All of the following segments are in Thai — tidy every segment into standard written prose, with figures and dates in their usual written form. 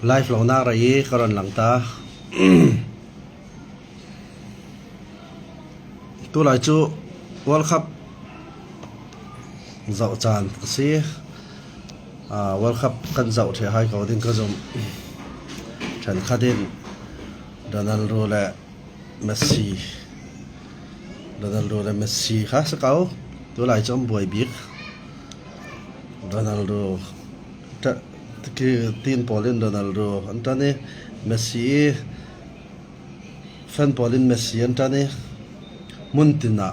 live เราหน้าไรกรอนหลังตาตัวไหลจูวอลคัพเจ้าจานสิวอลคัพกันเจ้าเทให้เขาดิ้งก็จมฉันคาดินโรนัลโดและเมสซี่โรนัลโดและเมสซี่ค่ะสักเขาตัวไหลจมบวยบิ๊กโรนัลโดคือทีมโปลินโรนัลโดอันนี้เมสซี่แฟนโปลินเมสซี่อันนี้มุนตินะ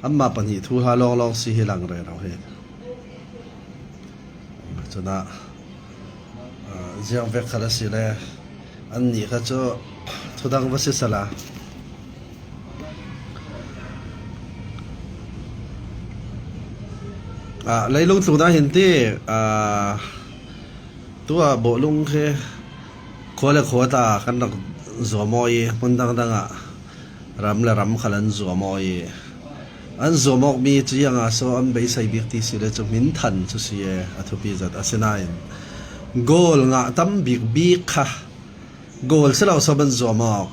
อันมาปัญหาทูฮาลองสิฮิลังเรเราเห็นจนะเจียงเวกคาราสิเลอันนี้เขาจะทุดังวัสิสละเลยลงตัวนั้นเห็นที่ตัวโบลุงคือขวาและขวาตากันนักจัวมอยมันดังรำและรำขลันจัวมอยอันจัวมอกมีจียงโซอันใบใส่บิกที่สิเลจะมินทันจุสิเออัตุพิจัดอาเซนายน์โกลงะตั้มบิกค่ะโกลเสลาสบันจัวมอก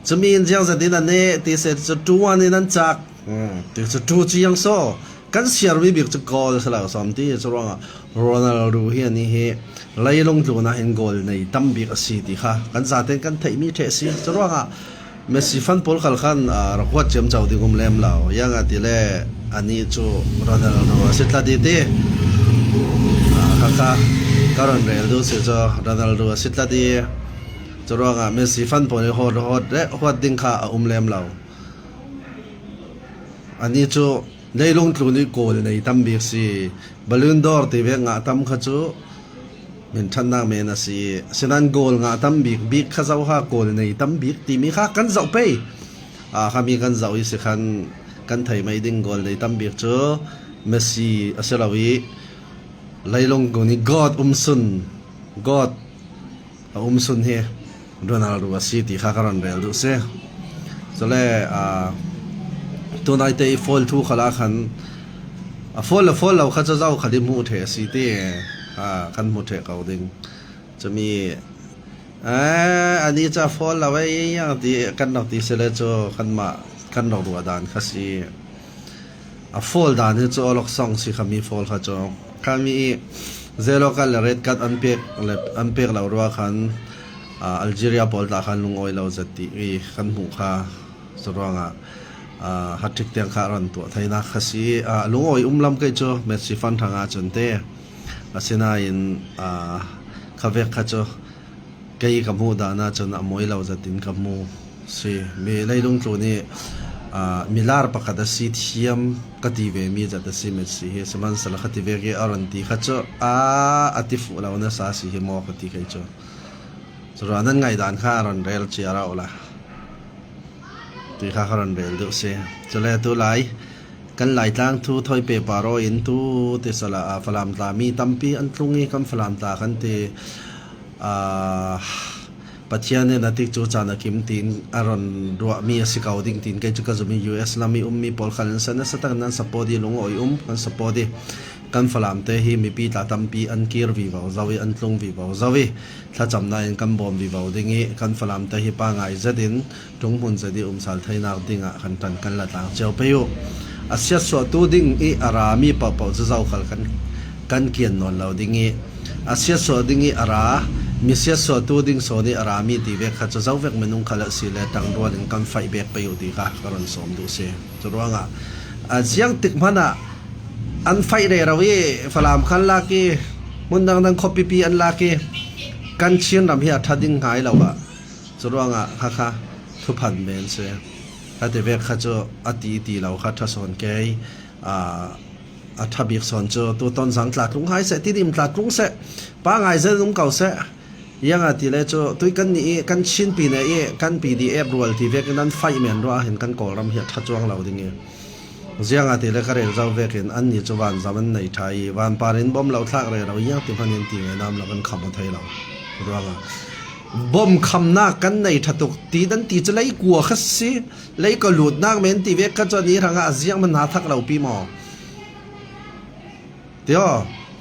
จะมีจียงจะดินันเนที่เสจะตัวนี้นั่นจักที่จะตัวจียงโซกันเสียร์วิบิกจะโกลเสลาสามที่จะร้องโรนัลโดเฮียนี่เฮไล่ลงตัวนะเห็นโกลในตั้มบิกสีที่ค่ะกันจะเต้นกันไทยมีเทสีจะร้องเมสซี่ฟันพอลขัลขันรักวัดเจมเจ้าที่กุมเลมเหล่ายังอาทิเล่อันนี้จูโรนัลโดสิทธิ์ละดีดีค่ะการันเรลดูสิจูโรนัลโดสิทธิ์ละดีจะร้องเมสซี่ฟันพอลฮอดและวัดดิ้งข้าเลมเหล่าอันนี้จูได้ลงตัวนี้โกลในตั้มบิกสีบอลลูนดอร์ที่เวงตั้มขจูเป็นชั้นนั่งเมนัสีฉะนั้นโกลงาตั้มบิกข้าเจ้าข้าโกลในตั้มบิกที่มีข้ากันเจ้าไปข้ามีกันเจ้าอีสิขันกันไทยไม่ดิ้งโกลในตั้มบิกเจอเมสซี่อาเซลาวีไล่ลงตัวนี้กอดซุนเฮโรนัลโดสิที่ข้าการันเรลดูเซ่จะเล่ตัวไหนเตะฟอลทูขลาขันฟอลเราข้าเจ้าขัดมูเทสิที่กันมุดเถอะเขาดึงจะมีอันนี้จะฟอลเราไว้ยังที่กันนอกที่เสร็จจะกันนอกตัวด่านข้าสิฟอลด่านนี่จะล็อกซองสิข้ามีฟอลข้าจะข้ามีเซโลกันเรดกัดอันเปกเรารัวขันอัลจีเรียบอลตาขันลุงออยเราจะตีขันหูข้าสุดร้องฮัตติกเตียงข้ารันตัวไทยนักข้าสิลุงออยลำกันจะเมสซี่ฟันทางอาจนเตะอาเซนาอินข้าเวกข้าจะเกี่ยกับมูดานะจนมวยเราจะตินกับมูสิมีไล่ลงตัวนี้มิลาร์ปะกัดสิเทียมกัดทีเวมีจัดสิเมสซี่สมันสลักกัดทีเวกอารันตีข้าจะอัติฟุเราเนี่ยสาสิมอกัดทีข้าจะส่วนนั้นไงด่านข้ารันเรลเชียร์เราละที่ข้ารันเรลดูสิจะเล่ตัวไหลกันหลายทางทูถอยเปปารอินทูเตสละฟลามตามีตัมปีอันตรงนี้กันฟลามตากันเตปัจจัยเนี่ยนัดที่จูจานักิมตินอารอนรัวมีสิกาวดิ้งตินกันจุกจะมี US ลามีมีพอลขันสันสตังนั้นสปอดีลงอ้อยกันสปอดีกันฟลามเตฮีมีปีตาตัมปีอันกีร์วิวาวจาวิอันตรงวิวาวจาวิถ้าจำได้กันบอมวิวาวดิ้งกันฟลามเตฮีปางไอจะดินตรงหุ่นจะดีสัลไทยนักดิ้งขันตันกันละต่างเจ้าไปอยู่อาเซียสวตูดิ้งอารามีเป่าจะเจ้าขัลกันเกียนนอนเราดิ้งอาเซียสวดิ้งอารามีเซียสวตูดิ้งโซนี่อารามีตีเวกขัดจะเจ้าเวกเมนุงขัลสิเลตังรัวดิ้งกันไฟเบกไปอยู่ดีค่ะกรณสมดูเสียจะรู้ว่าเสียงติดมันอันไฟเรเราฟลามขันลากีมุนดังคอปีปีอันลากีกันเชียนรำเฮียทัดดิ้งหายเราจะรู้ว่าค่ะทุพันเมนเสียอาทิตย์เวกข้าจะอาทิตย์เราข้าทศนเกยทับบิกสอนเจอตัวตอนสังหลักลุงหายเสที่ดิมหลักลุงเสป้าไงเสลุงเก่าเสยังอาทิตย์เลยเจอตัวกันนี้กันชินปีเนี่ยกันปีดีรัวที่เวกนั้นไฟเหมือนรัวเห็นกันก่อรำเหียทัดจวงเราดิ่งยังอาทิตย์เลยก็เรียกเราเวกินอันนี้จะวันสามันในไทยวันปารินบอมเราทักเลยเรายังติดพันยันตีไงน้ำเราเป็นคำไทยเรารัวบ่มคำนักกันในทัตุกตีดันตีจะไล่กัวขัดสิไล่ก็หลุดนักเมนตีเวกก็จะนี้ทางอาเซียนมันหาทักเราปีหมอเดี๋ยว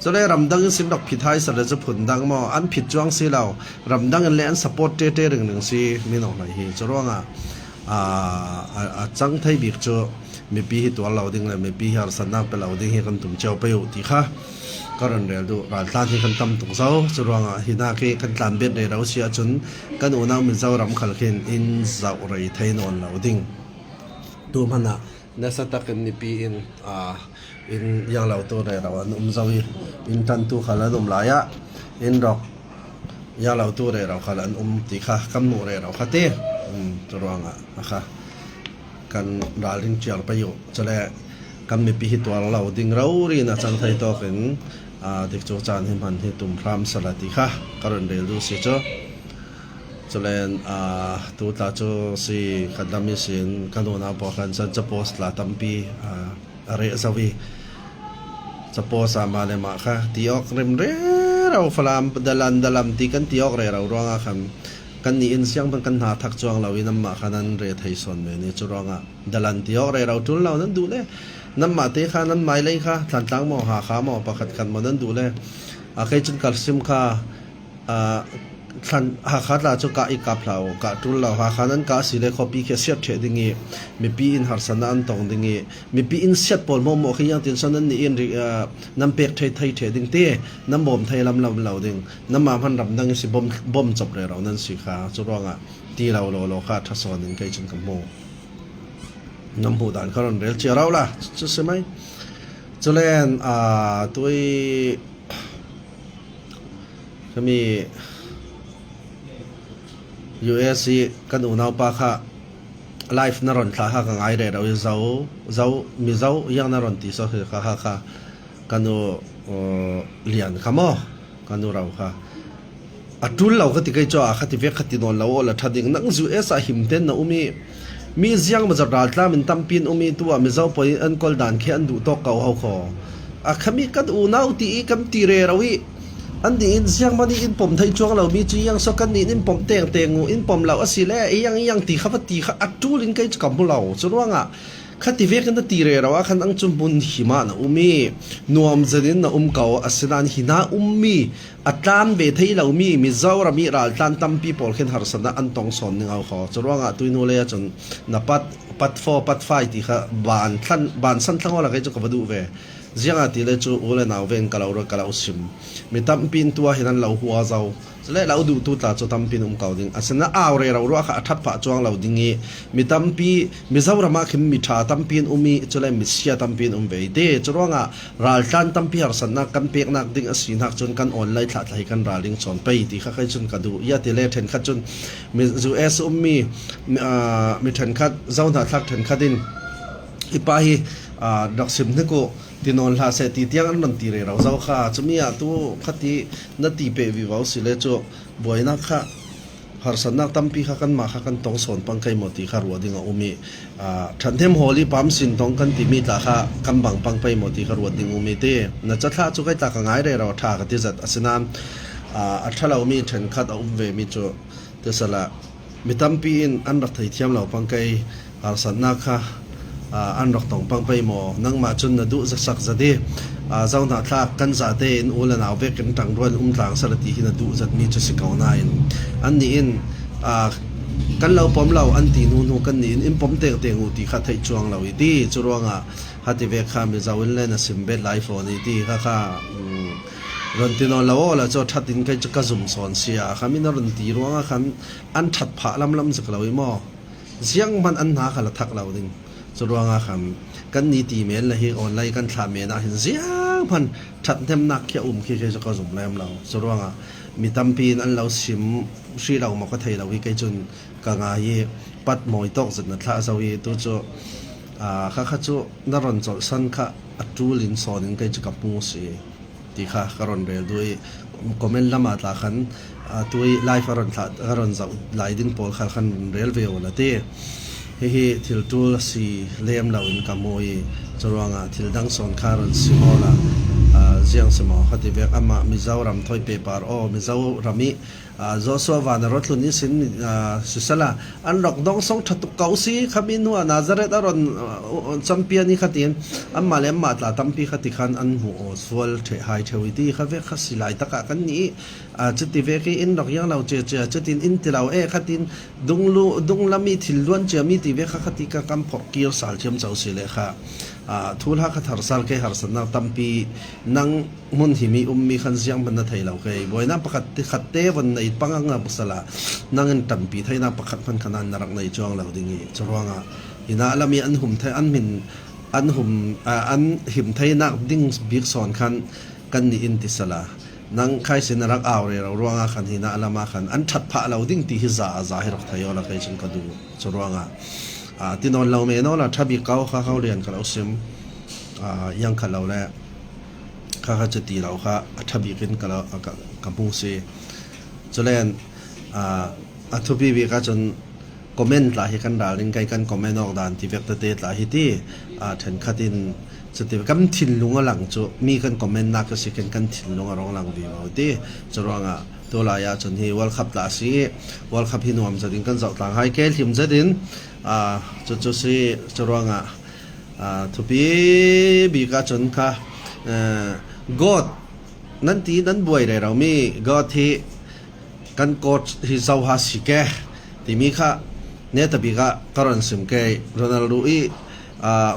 จ จะเลยรำดังสินดอกผิดท้ายสระจะผลดังมออันผิดจ้วงสิเรารำดังและอันสปอร์ตเตๆหนึ่งสิมีหน่อยจะร้องจังไทยบิกโจมีปีที่ตัวเราดิ้งเลยมีปีที่เราสนับไปเราดิ้งให้กันตุ่มเจ้าไปอยู่ที่ค่ะก็รันเรียดูรันตาที่กันตั้มตุ่มเจ้าจะร้องหินาเกกันตามเบ็ดในเราเสียจนกันอุณามีเจ้ารำขัลเข็นอินเจ้าไรไทยนอนเราดิ้งดูมันนะเนสตักมีปีอินยังเราตัวเเราอันเจ้าอินทันตัวขลันลายะอินดอกยังเราตัวเราขลันที่ค่ะกำหนดเราค่ะเต้จะร้องนะคะกันดาลิงเจียร์ไปอยู่จะแลกันมีปีตัวเราดิ้งเราเรียนจังไทยตัวเป็นเด็กโจจานให้มันให้ตุ่มพรามสลัดที่ค่ะการเรียนรู้สิจ้าจะเล่นตัวตาโจสิขัดดำมิสินกันโดนอาบอกกันจะโพสต์ละตั้มปีอะไรสักวีจะโพสต์มาเลยมาค่ะที่ออกเริ่มเราฟลามดัลันที่กันที่ออกเราร้องคำกันนี่อินเสียงเป็นกันหาทักจวงเราวินมาขันนั้นเรียไทยส่วนเมนี่จะร้องดัลันที่ออกเราทุนเรานั้นดูเลยน้ำมาเตะค่ะนั้นไม่เลยค่ะทันตั้งหมอหาขาหมอประคัดกันมานั้นดูเลยใครจนกัดซิมค่ะทันหาขาดเราจะกะอีกับเรากะทุนเราหาขานั้นกะสิเลยขอปีแค่เสียดเฉดดิ้งมีปีอินหาสนาอันตองดิ้งมีปีอินเสียดปนโมโมขยันตินส่วนนั้นนี่อินน้ำเปียกไทยเฉดดิ้งเต้น้ำบ่มไทยลำเราดิ้งน้ำมาพันรำดังสิบ่มจบเลยเรานั้นสิค่ะจะร้องที่เราค่ะทัศน์ดิ้งใครจนกับโมน้ำหูด่านเขาเรียลเชียเราล่ะใช่ไหมจะเล่นตัวก็มี US กันอุณาปะค่ะไลฟ์นรนท่ากันไงเดี๋ยวเรามียังนรนที่สุดค่ะกันเลียนขโมกันเราค่ะทุนเราก็ติดกับจ่อขัดที่เวกขัดที่นอนเราละทัดดิ่งนั่ง US หิมเต้นนะมีเสียงมาจากรัฐแล้วมันตั้มปีนมีตัวมีเจ้าไปอันกอลดันแค่อันดูตกเก่าเขาขอขมิกันอุณาตีกันตีเรเราวิอันนี้อินเสียงมันอินผมไทยช่วงเรามีจียังสกันนี่อินผมเต่งอินผมเราอสิเล่ยังตีขับตีขัดจูลินกันกับพวกเราส่วนว่าขัดที่เวกันตีเรเราขันอังจุนบุญหิมะนะมีนวมเจริญนะเก่าอสินันหินามีอัตานเบทัยเรามีเจ้าเรามีรัลตันตั้มปีพอลเข็นหาสนะอันตองสอนนึงเอาขอส่วนว่าตัวนู้นเลยจนนับปัดไฟที่ค่ะบานสั้นทั้งวันเลยจะกับดูเวเสียงที่เลยจู่โอเลนเอาเวงกะเราซิมมีตั้มปีนตัวเห็นเราหัวเจ้าแล้วเราดูตัวตาจะตั้มปีนเก่าดิ่งอาศัยน่าเอาเรื่องเราว่าขัดทัดปะจวงเราดิ่งมีตั้มปีมีเจ้าเรามาขึ้นมีชาตั้มปีนมีจะเลยมีเสียตั้มปีนเวเดจะร้องรัลตันตั้มปีหาสนะกันเปียกนักดิ่งสินักจนกันออนไลน์ถัดให้กันราลิงสอนไปที่ข้าจนกันดูยาที่เล่เห็นขัดจนมีUSมีเห็นขัดเจ้าหน้าทักเห็นขัดดินอีป้าฮีดอกซิมนี่ก็ที่นอนลาเสติที่ยังนั่นตีเรเราเจ้าค่ะจะมีตัวขัดที่นั่นตีเปวิวเอาสิเลจ่บ่อยนักค่ะหาสนักตั้มปีกันมากันต้องสอนปังไก่หมดที่ขรัวดิ่งมีฉันเทมโฮลี่ปั๊มสินต้องกันที่มีตาค่ะกำบังปังไปหมดที่ขรัวดิ่งมีเต้น่าจะท่าจุกไก่ตากันง่ายเลยเราท่ากันที่จัดอาศัยน้ำถ้าเรามีฉันขัดเอาเวมีจ่เดี๋ยวสละมีตั้มปีอันรักไทยเทียมเราปังไก่หาสนักค่ะอันรักต้องปังไปหมอนั่งมาจนน่ะดูสักจะดีเจ้าหน้าที่กันจะเต้นอุลนาเวกันต่างรวนต่างสารตีหินดูจัดมีจะสิเกาหน้าอันนี้กันเราปมเราอันตีนูกันนี้อินปมเต่งอุติขัดให้จวงเราอีดีจวงฮัติเวกข้ามจะวันเล่นสิมเบดไลฟ์วันอีดีค่ะรอนตีนอนเราแล้วจะทัดดินกันจะกระซุ่มสอนเสียข้ามีนรอนตีร้องขันอันทัดผ่าลำสักเราอีหม้อเสียงมันอันหนาขลัดทักเราดิ่งจะร้องคำกันนี่ตีเมลเลยออนไลน์กันทำเมลนะเห็นเสียงพันทัดเต็มนักแค่แค่จะก็สมแรงเราจะร้องมีตั้มปีนอันเราชิมชีเรามาก็ไทยเราวิกจนกางายปัดมอยตกสุดนัดท่าสวีตัวจะข้าจะนรนจสันข้าอัดจูลินสอนกันจะกับมูสีที่ข้าการอนเรียด้วยคอมเมนต์ละมาตาขันตัวไลฟ์การอนจะไลดิ้งโพลขันเรียลเวลละเต้เฮ้ทิลตูสีเลี้ยมเราอินกามวยจรวงทิลดังสอนคาร์ลสิโมลาเจียงสมอขัดเวกอามามิเจ้ารำถอยเปปาร์มิเจ้ารามิ Joshua van Rotlun ni sin sisala an rok dong song thatu kausi khamin nu Nazareth aron champion ni khatin am malem ma tla tampi khati khan an hu oswal the hai thewiti khave khasilai taka kan ni chuti ve ki in rok yang lau che chutin in tilau khatin dung lami thilluan che mi ti ve khati ka kam phok kir sal chem chau sile kha thul ha khathar sal ke har sanna tampi nang mun himi ummi khan siang ban na thailau ke boina pakhat khatte wan nei panganga busala nangin tampi thaina pakhat phan khanan narak nei chong lau dingi chawanga ina lami an hum thai an min an hum an him thaina ding big son khan kan ni in tisala nang khai sinarak awre rawanga khan hina alama khan an that pha lau ding ti hi za zahir thayola kai chin kadu chawanga tinon lau me no la thabi kau kha rian khalau sim yang khalau la kha chati lau kha thabi kin kala kamu se cholen athubi bi ka chon comment la hi kan daling kai kan comment ok dan ti vek te la hi ti then khatin chati kam thin lunga lang chu mi kan comment na ka si kan thin lunga rong lang bi mo ti choranga tola ya chon hi world cup la si world cup hi nuam jadin kan zau tang hai kel him jadin chu si choranga thupi bi ka chon kha god nan ti nan buai re raw mi god hi kan coach hi zau ha si ke ti mi kha ne ta bi ga karon sim ke Ronaldo i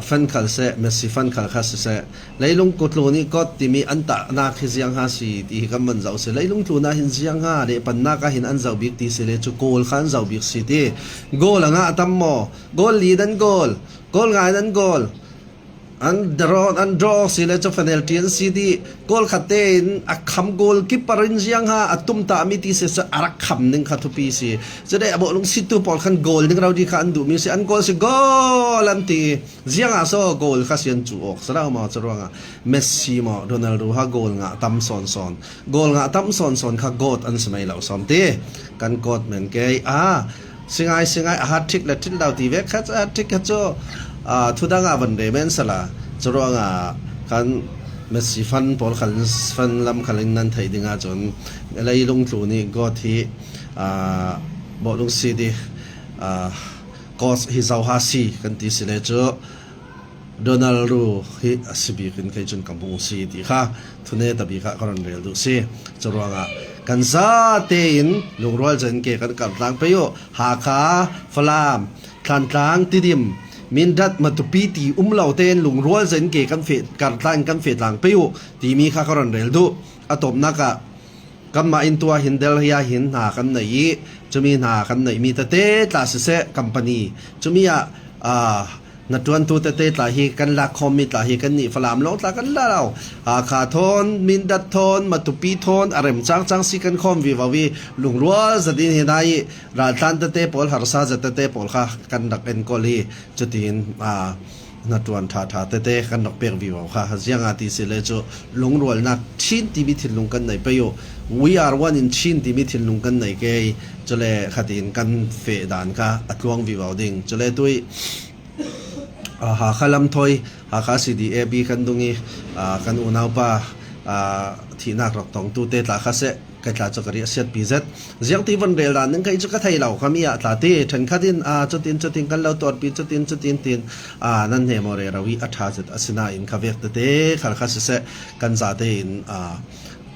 fan khal se Messi fan khal khas se leilung kutlu ni god ti mi anta na khiziang ha si ti kam man zau se leilung tu na hin ziang ha le pan na ka hin an zau bik ti se le chu goal khan zau bik si ti goal anga tammo goal lead and goal ngai dan goal and draw sile cho penalty and cd goal khaten akham goal keeper in jiang ha atum ta mi ti se arak kham ning kha thu pi si jade abo lung situ pol khan goal ning raudi khan du mi se an goal se goal anti jiang a so goal kha sian chu ok sara ma chawanga Messi mo Ronaldo ha goal nga tam son goal nga tam son kha god an smai lau som te kan god men ke singai hat thik la thil lau ti ve kha thik kha cho thudanga ban de men sala chawanga kan Messi fan pol khan fan lam khalin nan thai dinga chon leilung tlu ni god hi bo lung si di cos hi zau ha si kan ti sile cho Ronaldo hi asibi kin kai chun kampung si ti kha thune tabi kha karon rel du si chawanga kan za te in lungrol jan ke kan tlang pe yo ha kha falam tlang tidim min dat matupi ti umlau ten lungrol jan ke kan fe kan fe tlang pe yo ti mi kha karon rel du atop naka kamma in tua hindel ya hin na kan nei chumi na kan nei mi te ta se company chumi ya na tuan tu te tla hi kan la khomi tla hi kan ni falam lo tla kan la law kha thon min dat thon matupi thon arem chang si kan khom wi wawi lungrwa zadin hinai ra tan te pol harsa zata te pol kha kan dak en koli chutin na tuan tha te kan nok pek wi wa kha hajiang ati sele chu lungrol na thin ti bi thil lung kan nei pe yo we are one in chin ti mi thil lung kan nei ke chole khatin kan fe dan ka atluang wi wa ding chole tui ha khalam thoi ha kha cda bi kan dungi kan unau pa thinak rok tong tu te tla kha se ka tla chakari set pz jiang ti van rel dan nang kai chu ka thai lau khamia tla te than khadin chutin kan lau tor pi chutin tin nan ne more rawi atha chat asina in khavek te khal kha se kan za te in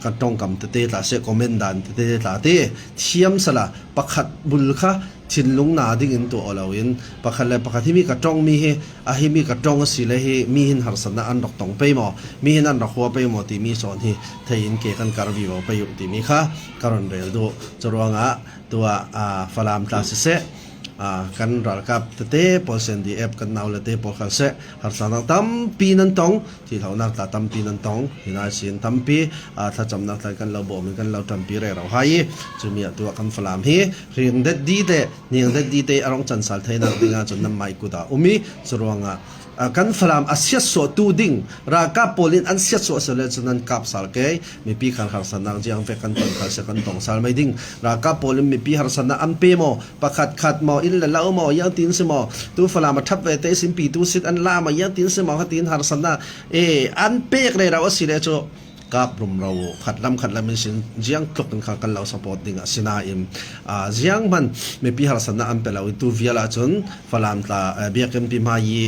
kan tong kam te tla se comment dan te tla te thiam sala pakhat bul kha chin lung na ding in to olawin pakhat himi ka tong mi he himi ka tong si le he mi hin har sana an dok tong pe mo mi hin an rakho pe mo ti mi son hi thein ke kan karvi wo pe yu ti mi kha karon rel do chorwanga tua falam tla se kan ral kap te polsen di app kan naw le te pol khal se har sana tam pi nan tong ti thaunak ta tam pi nan tong hina sin tam pi tha chamnak ta kan lo bo mi kan lo tam pi re raw hai chumia tu kan falam hi ring det di te ning det di te arong chan sal thaina dinga chon nam mai ku da umi chorwanga kan falam asiat so tu ding ra ka polin an siat so sele chanan kap sal ke mi pi khan har sanang jiang fe kan ton khal se kan tong sal mai ding ra ka polin mi pi har sana an pe mo pakhat khat mo in la lau mo yang tin se mo tu falam thap ve te sim pi tu sit an la ma yang tin se mo ha tin har sana an pek le ra asile cho กากรุมเราขัดลำมันสินเจียงตกกันเราสปอร์ตดิ่งสินาอิมเจียงมันไม่ปีหาสนะอันเป็นเราตัวเวียละจนฝรั่งตาเบียกันปีมายี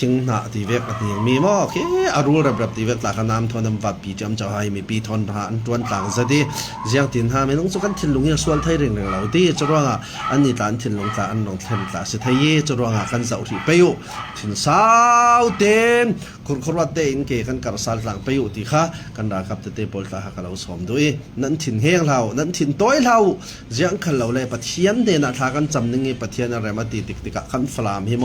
ทิ้งหน้าที่เวกอันนี้มีมั้งแค่อารูแบบที่เวกหลักน้ำทอนน้ำวัดปีจำเจ้าให้มีปีทอนหาอันตัวนต่างซะดิเจียงทิ้งหาไม่ต้องสุกันทิ้งลงยังส่วนไทยเรื่องเราที่จะร้องอันนี้ตานทิ้งลงตาอันลงทิ้งตาสุดท้ายจะร้องกันเสาที่ไปอยู่ทิ้งสาวเต็มคนว่าเต็มเกี่ยกันกับสาวหลังไปอยู่ที่ข้ากันรากับเตะบอลตาหักเราสมด้วยนั่นทิ้งแห้งเรานั่นทิ้งต้อยเราเจียงขันเราเลยปะเทียนเดน่ะทากันจำนึงไงปะเทียนอะไรมาติดกะขันฟลามฮิโม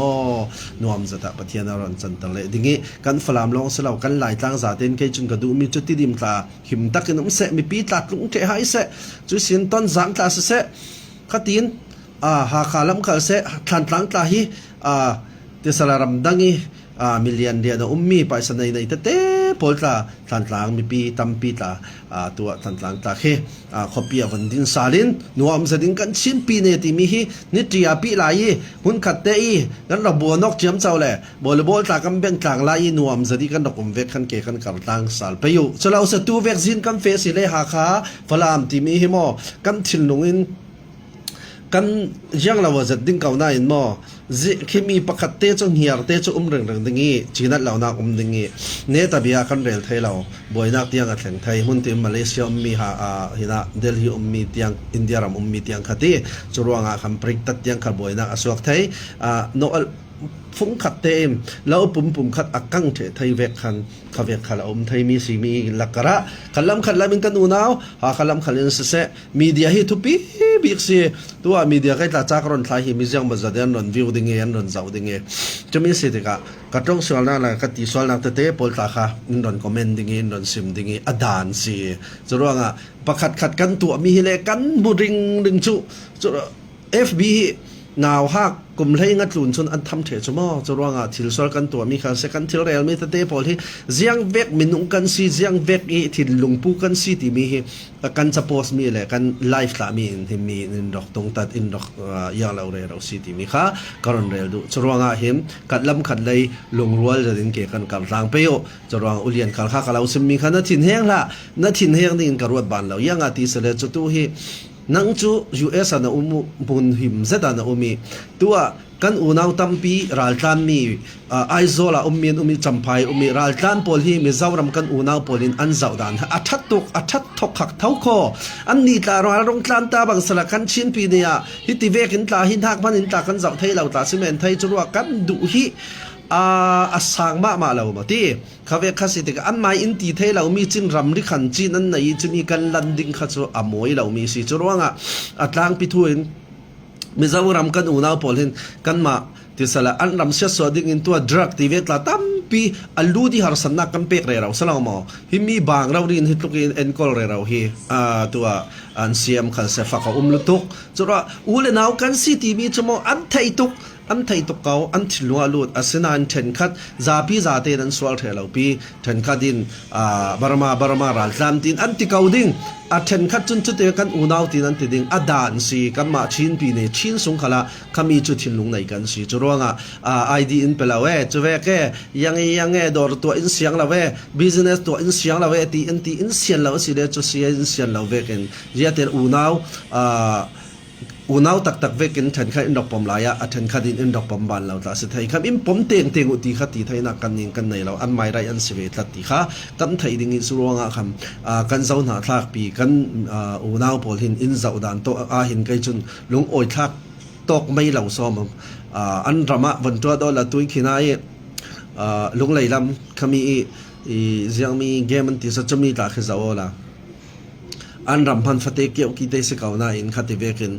นวมจะตะปะเทียนนรจันทร์เลยดิ่งนี้กันฝรั่งลงสลาวกันหลายต่างสาเต็นเคยจุนกระดูมีจุดที่ดิมตาหิมตักน้ำเสมีปีตัดลุงเทหายเสจุดสินต้นสังตาเสขัดตีนหาขาลำขาเสทันตั้งตาฮีเดสลารำดังงี้มิลเลียนเดียนมีไปสนัยในเต้พอลตาทันตั้งมีปีตั้มปีตาตัวทันตั้งตาเฮขบเปียวันดินซาลินนัวมสดินกันชินปีเนติมีฮีนิตรีอาปีลายหุ่นขัดเตอีกันเราบัวนกเจียมเจ้าเลยบอลบอลตากันเป็นกลางลายนัวมสดิกันดอกเวกขันเกขันกัดตั้งสาลไปอยู่จะเราสตูเวกซินกันเฟสิเลหาขาฝรั่งที่มีฮิโมกันทิลลงอินกันยังเราว่าจะดิ้งเก่าหน้าอินมอที่มีประคัตเตจงเฮียร์เตจงเรื่องดึงงี้จีนัดเรานักดึงงี้เนตาบิอากันเรลไทยเราบ่อยนักเตียงอัดแห่งไทยหุ่นที่มาเลเซียมีหาหินะเดลฮีมีเตียงอินเดียรามมีเตียงขัดที่จรวงคำปริกตัดเตียงขัดบ่อยนักอสวกไทยโนฟุ้งขัดเต็มแล้วปุ่มขัดอักกังเถไทยเวกขันขเวกขัดไทยมีสีมีลักกระขัดลำเป็นกันอูนาวขัดลำขัดอินเสมีเดียฮิทุปีบิกซีตัวมีเดียก็จะจากรอนไทยมีเสียงบัจจัยนนวิวดิ่งเงี้ยนนเจ้าดิ่งเงี้ยจะมีสิทธิ์กระจงส่วนนั้นละกติส่วนนั้นเตะปอลตาค่ะนนคอมเมนต์ดิ่งเงี้ยนนซิมดิ่งเงี้ยอดานซีจะรู้ว่าประขัดกันตัวมีเหล็กกันบุริงดึงจุจะFBนาวฮักกลุ่มเลยงัดหลุนชนอันทำเถอะมอจะร้องทิลสอลกันตัวมีการเสกันทิลเรลมีแต่เตะพอที่เสียงเวกมินุงกันซีเสียงเวกอีทิลลุงปูกันซีที่มีกันจะโพสมีเลยกันไลฟ์ละมีที่มีอินดอกตรงตัดอินดอกยาเราเรเราซีที่มีค่ะการันเรลดูจะร้องเห็นกัดลำขัดเลยลงรัวจะดึงเกี่ยกันกับร่างไปโอจะร้องอุเลียนการข้ากับเราซึ่งมีค่ะนั่นถิ่นแห้งละนั่นถิ่นแห้งนี่การวดบานเรายังอาทิตย์เสร็จจุดที่นังจู US นะบุญหิมเซตนะมีตัวกันอูนาวตัมปีรัลตันมีไอโซลามีจำพายมีรัลตันพอลีมีเจ้ารำกันอูนาวพอลินอันเจ้าดันอัชัดตกขักเท้าคออันนี้ตารงกลางตาบางสลักกันชินปีเนียฮิติเวกินตาหินทักมันหินตากันเจ้าไทยเราตาซิเมนไทยจรวกันดุฮิสังมาเรามาที่เขาเวกสิทธิ์อันไม่อินทีเทเรามีจินรำริขันจีนั่นไหนจะมีการลันดิ้งขัดอมวยเรามีสิจรวงอัตลางพิทุนมีเจ้ารำกันอูน่าพอลินกันมาที่สละอันรำเสียสวดิ้งอินตัวดรักที่เวทละตั้มปีอัลลูดีหาสันนักกันเปกเรเราสลามอฮิมีบางเราดินฮิตุกินเอ็นกอลเรเราฮีตัวอันเสียมขันเสฟักเขาลุตุกจรวอูเลนาวกันสิที่มีจมอันไทยตุกอันไทยตกเขาอันทิลวาลูดอาศัยนันเทนคัดซาปีซาเตนันสวลเทลปีเทนคัดดินบารมารัลซามดินอันติเขาดิ่งเทนคัดจุนจุดเดียกันอูนาวดินอันติดิ่งอดานสีกันมาชินปีเนชินสงขลาขมีจุดทิลลุงในกันสีจรวงไอดีอินเปล่าเวจุเวกยังดอร์ตัวอินเสียงละเวบิสเนสตัวอินเสียงละเวตีอินเสียงละสิเลจุเสียอินเสียงละเวกันเจียเตอูนาวอูน่าตักเวกินฉันข้าอินดอกปอมลายะฉันข้าดินอินดอกปอมบานเราแต่สุดท้ายครับอิมปอมเตียงอุติข้าตีไทยนักกันยิงกันในเราอันไม่ไรอันเสวตติข้ากันไทยดิ่งอินสุรวงะคำกันเจ้าหน้าทักปีกันอูน่าพอลินอินเจ้าดานโตหินไกจุนลงโอยทักตกไม่เหล่าซ้อมอันรำวันตัวดอลละตุยขีนายลงไหลลำขมียังมีเกมมันที่สัจมีตาขึ้นเจ้าละอันรำพันฟเตเกี่ยวกิเตสิกาวนาอินขัดเวกิน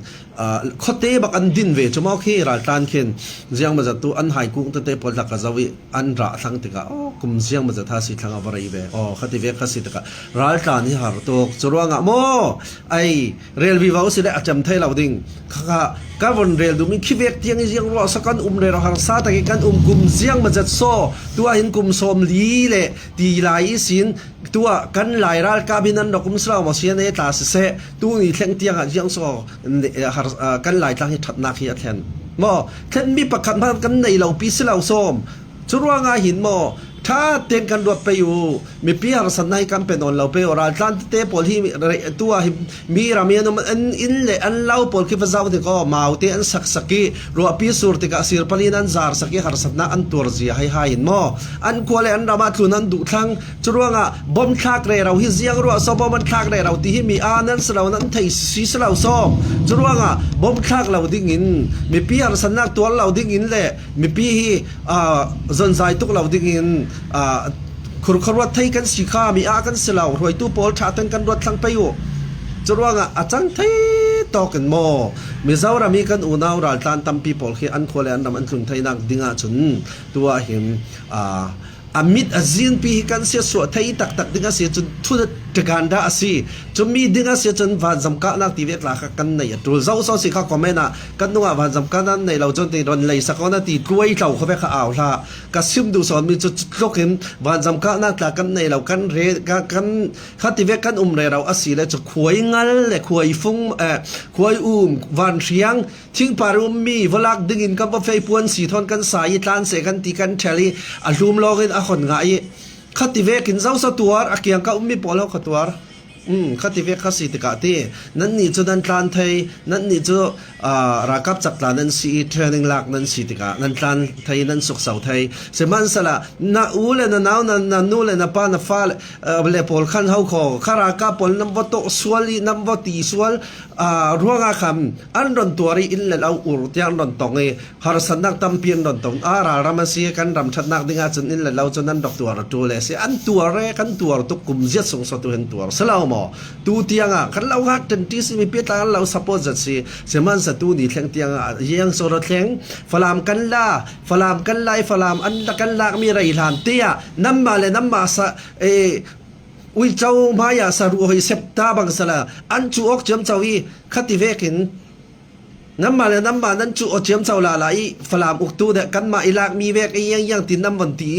ขดเตบักอันดินเวจมอคีรัลตันเข็นเสียงมาจากตัวอันหายกุ้งเตปอลลักกะวิอันระทั้งติกะกุมเสียงมาจากท่าสิทั้งอวารีเวขัดเวกขัดสิติกะรัลตันที่หาตัวจรวงอ่ะโมไอเรลวิวาสิเลอจำไทยเราดิ่งข้าก็วันเรลดูมีคิเวกเตียงยังรอสักกันเรลหางซาตะกันกุมเสียงมาจากโซตัวหินกุมโซมลีเล่ตีลายสินตัวกันหลายรัลกาบินันดอกกุมสลาวมาเสียเนตาเสตัวนี้เทียงเตียงยังโซกันหลายทางที่ถัดนักที่แทนมอแค่มีประคันพันกันในเราปีสิเราส้มจรวงหินมอ ถ้าเต็งกันรวดไปอยู่มีเปียรสันในกันเป็นอนเราไปอราลันเตปอลที่ตัวมีรามีนมันอินเลอันเล่าปอลคิฟซาวติก็มาอุเตอันสักสักีรัวปีสูรติกาสิรปลีนันซาร์สักีหารสันนัอันตัวเสียให้หายมออันควรเลยอันรามาทุนันดุทั้งจรวงอ่ะบอมคลากเรเราฮิเซียงรัวซอบอมันคลากเรเราที่มีอานันสเรานั้นไทยซีสเราซอบจรวงอ่ะบอมคลากเราดิ้งอินมีเปียรสันนักตัวเราดิ้งอินเลยมีปีจนใจตุกเราดิ้งอินคุรครวดไทยกันสิข้ามีอากันเสลาวรวยตู้ปอลชาตันกันรวดทั้งไปอยู่จรวงอาจังไทยตอกันโมมีเจ้ารามีกันอุณาวรัลตันตัมปีปอลที่อันโคเลอันดำอันทุนไทยนักดิ่งอาจุนตัวหิมอามิดอาจินปีกันเสียสวดไทยตักดิ่งอาเสียจนทุนตะการดาสิจนมีดิ่งอาเสียจนวันจำกัดนักทีเวกลากันในตัวเจ้าสาวสิข้าคอมเมนต์กันนัววันจำกัดนั้นในเราจนตีรอนเลยสักคนนาทีกล้วยเราเขาไปข้าเอาละก็ซิมดูสอนมีจุดโลกเห็นวันจำกัดนักลากันในเรากันเรกันข้าทีเวกกันเรเราอาศิเลยจะขวยงัลเลยขวยฟุ้งขวยวันเชียงทิ้งปารุมมีเวลาดึงอินกับไฟปวนสีทอนกันสายตานเสกันตีกันเชลีอารมณ์โลกินอาคนง่ายขัดที่เวกินเจ้าสตัวอาเกียงก็มีปอลเขาขัดตัวขัดที่เวกขัดสิติกาตีนั่นนี่จุดนั้นทานไทยนั่นนี่จุดรักกับจักรนั้นสีเทรนนิ่งหลักนั้นสิติกานั่นทานไทยนั่นสุขเสาไทยเสมันสละน่าอูเลน่าหนาวน่านูเลน่าปาน่าฟ้าเลปอลขันเขาขอขารักกับปอลน้ำวัตโตสวลีน้ำวัตตีสวลรัวงาคำอันรอนตัวรีอินเลเอาอุรที่อันรอนตองหารสันนักตั้มเพียนรอนตองรามาสีกันรำชัดนักดิ่งอาจจะอินเลเอาจนนั้นดอกตัวรตัวเลยเสียอันตัวแรกกันตัวตุกกุมเจ็ดสงสตัวเห็นตัวสลาวมอตูเตียงกันเราหัดจนที่สิมีเปียตาเราสปอร์ตจัดสิเสมันสตูนี่เทียงเตียงยังโซรเทียงฟลามกันล่าฟลามกันไล่ฟลามอันละกันลากมีไรหลานเตียน้ำมาเลยน้ำมาสะวิเจ้ามายาสรุยเซปตาบังสละอันจูออกเจียมเจ้าอีขัดที่เวกินน้ำมาเลยน้ำมานั้นจูออกเจียมเจ้าลาลายฟลามอุกตูเดกันมาอิลากมีเวกยังตินน้ำวันตี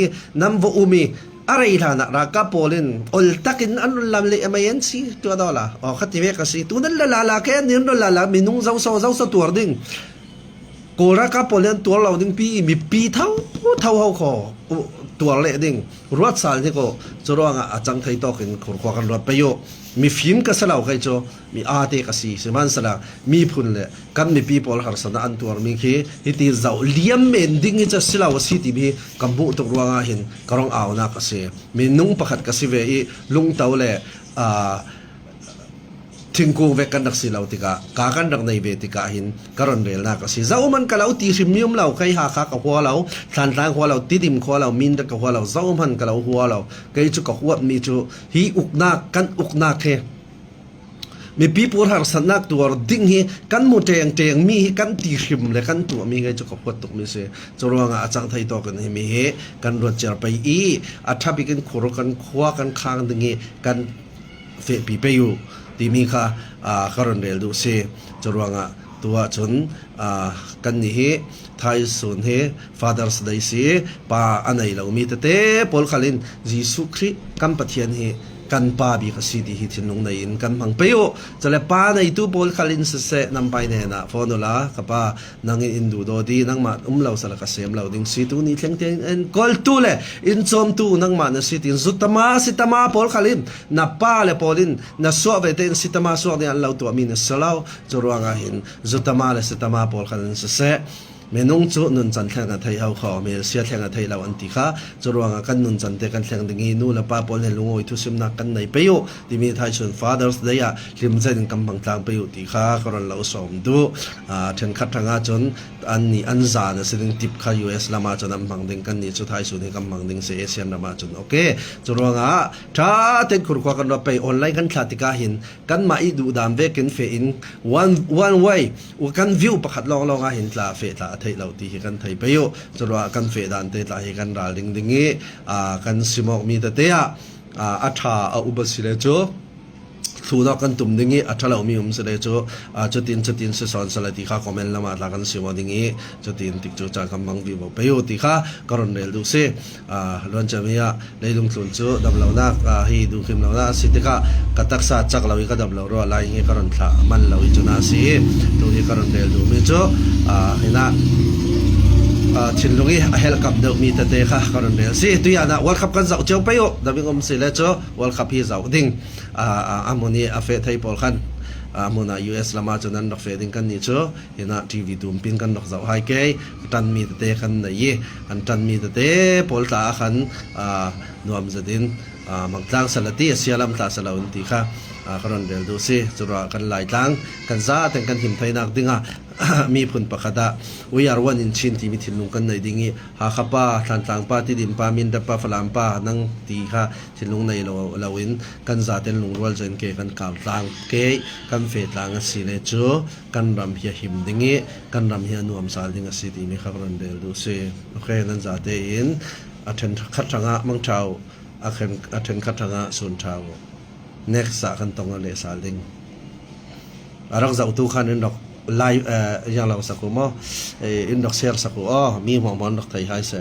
น้ำวอุมีอะไรล่ะนะรักกับโปลินอลตักินอันนั้นลำเละไม่เห็นสิตัวดอละอ๋อขัดที่เวกสิตัวนั้นละแค่นี้นั่นละมีนุ่งเจ้าตัวดิ่งกูรักกับโปลินตัวเราดิ่งปีมีปีเท่าเขาขอตัวเละดิ่งรวดสารที่ก็จะร้องอาจังไทยตอกินขวกันรวดไปโยมีฟิล์มก็สลาวใครโจมีอาเตก็สีสมันสละมีพุ่นเลยกันมีปีพอลหารสนาอันตัวมีคือที่ที่เจ้าเลี้ยมเอนดิ้งจะสลาวสิที่มีกำบุตกรัวงาหินกรองเอานักเสียมีนุ่งประคัดก็สิเวอีลุงเต้าเลยทิ้งกูเวกันนักสิเราติกากากันดังในเวติกาหินกรอนเรลนักสิเจ้ามันก็เราตีสิมิยมเราใครหาข้ากับหัวเราทันทางหัวเราติดิมหัวเรามินกับหัวเราเจ้ามันก็เราหัวเราใครจุกกับหัวมีจุฮีอุกนักกันอุกนักเฮมีปีปูหารสนักตัวดิ้งเฮกันมุเตียงมีกันตีสิมเลยกันตัวมีใครจุกกับหัวตกมีเสจะรวงอาจังไทยต่อกันเฮมีเฮกันรวดเจอไปอัฐบิกันขรกันขวากันค้างดึงเฮกันเฟปีไปอยู่ที่มีค่ะคารอนเดลดูเซจรวงตัวจนกันนี้ไทยส่วนเฮ Fathers Day เสป้าอันไหนเรามีแต่ปอลคาลินยิสุคริกันปะเทียนเฮกันป้าบีก็สิที่ที่นงในอินกันพังเปโยจะเลยป้าในตู้ปอลคาลินเสนำไปเนี่ยนะฟอนละกับป้านังอินดูโดดีนังมาเราสลักเสียมเราดิ้งสิตูนี่เทียงอินกอลตูเลยอินซอมตูนังมาเนี่ยสิตินสุตมาปอลคาลินนับป้าเลยปอลินนัสวะเวตินสิตมาสวะเนี่ยเราตัวมีเนี่ยสลาวจรวงหินสุตมาเลยสิตมาปอลคาลินเสเมนุ่งจุนุนจันทร์แข่งกับไทยเขาขอเมเสียแข่งกับไทยเราอันติค่ะจรวงกันนุนจันทร์เตกันแข่งดึงนู่นละป้าปนเห็นลุงโอยทุสิมนักกันในไปอยู่ที่มีไทยชน Fathers Day ริมเส้นกำบังทางไปอยู่ติค่ะก็เราสมดูถึงขัดทางจนอันนี้อันจานสิ่งติดค่ะ US ละมาจนนำบังดึงกันนี่สุดท้ายสุดที่กำบังดึงเสียเสียนละมาจนโอเคจรวงถ้าเต็มขุดกันเราไปออนไลน์กันขาดติกาหินกันมาอีดูดามเวกินเฟอิน one way กันวิวประคัดลองหินลาเฟตลาไทยเราตีกันไทยไปอยู่จรวกันเฟดันเตลาให้กันราลิงดิงี้กันสิมอกมีแต่เตะอัฐาอุบสิเลโจทูนักกันตุ่มดิงี้อัฐาเรามีสิเลโจจุดตินสิสอนสลัดที่ข้าคอมเมนต์ละมาลากันสิมอกดิงี้จุดตินติดจูจากกำบังวิวไปอยู่ที่ข้ากรอนเรลดูซิล้วนจะมีเลยลุงสุนจูดับเราหน้าให้ดูคิมเราหน้าสิที่ข้ากระตักษาจักเราอีกดับเรารัวไล่ให้กรอนท่ามันเราอีจุนาสิตัวที่กรอนเรลดูมีจูเห็นนะ ชินลุงอีเฮลกับเดมีเตเตค่ะกันเดียวสิตัวอย่างนะวอลคัพกันจะเจ้าไปอยู่ดับบิงอมสิเลโจวอลคัพฮีจะดิ้งอามุนีอาเฟทให้พอลคันมุนา US ละมาจนนั้นดอกเฟดิงกันนี่โจเห็นนะทีวีดูมปินกันดอกเจ้าไฮเกย์ตันมีเตเตกันไหนอันตันมีเตเตพอลตาขันนวมจะดินมังตังสลัดที่เสียลำตาสลาอุนตีค่ะกันเดียวดูสิจุระกันไหลตังกันซาแต่กันหิมไทยนักดิ้งมีผลประคดาวิยารวันอินชินที่มีถิ่นลุงกันในดิ้งหาขับป้าทันต่างป้าที่ดินป้ามินดับป้าฟลามป้านั่งตีค่ะถิ่นลุงในเราวินกันซาเต็นลุงรัวเจนเกกันกาวต่างเกกันเฟต่างสิเลจูกันรำเฮียหิมดิ้งกันรำเฮียนวมสาลดิ้งสิที่มีขับกันเดียวดูสิโอเคนั่นซาเตอินอัฐนขัดทางะมังเช้าอัฐนขัดทางะส่วนเช้า next สากันตรงอะไรสาลดิ้งรักจะอุตุขันอินดอกไลฟ์อย่างเราสักกูมั้งอินดอกเซลสักกูมีหมอนดอกไทยไฮเซ